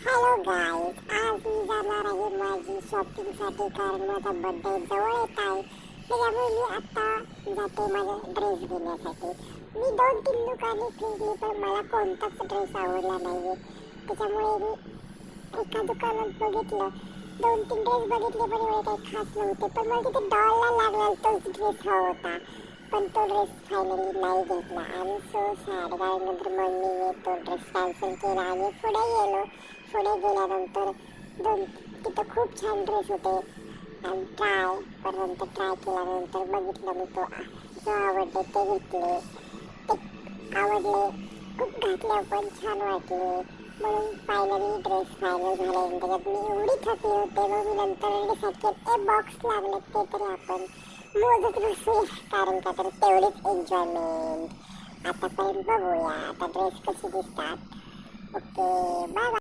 Hello guys, आज मी जाणार आहे माझी शॉपिंगसाठी कारण माझा बर्थडे जवळ येत आहे. त्याच्यामुळे मी आता जाते माझा ड्रेस घेण्यासाठी. मी 2-3 दुकाने फिरली पण मला कोणताच ड्रेस आवडला नाही. त्याच्यामुळे मी एका दुकानात बघितलं, 2-3 ड्रेस बघितले पण एवढे काही खास नव्हते. पण मला तिथे डॉलला लागला तोच ड्रेस हवा होता, पण तो ड्रेस फायनली नाही घेतला. आणि सो सॅड. कारण नंतर मम्मीने तो ड्रेस कॅन्सल केला आणि पुढे गेलो. पुढे गेल्यानंतर तिथं खूप छान ड्रेस होते आणि ट्राय केल्यानंतर बघितलं मी तो जो आवडले ते घेतले. ते आवडले, खूप घातले पण छान वाटले, म्हणून फायनली ड्रेस फायनल झाले. त्याच्यात मी एवढी थकले होते, मग मी नंतर डिसाईड केलं बॉक्स लागले ते तरी आपण मोजत बसूया, कारण का तर तेवढीच एन्जॉयमेंट. आतापर्यंत बघूया आता ड्रेस कसे दिसतात. Okay, bye bye.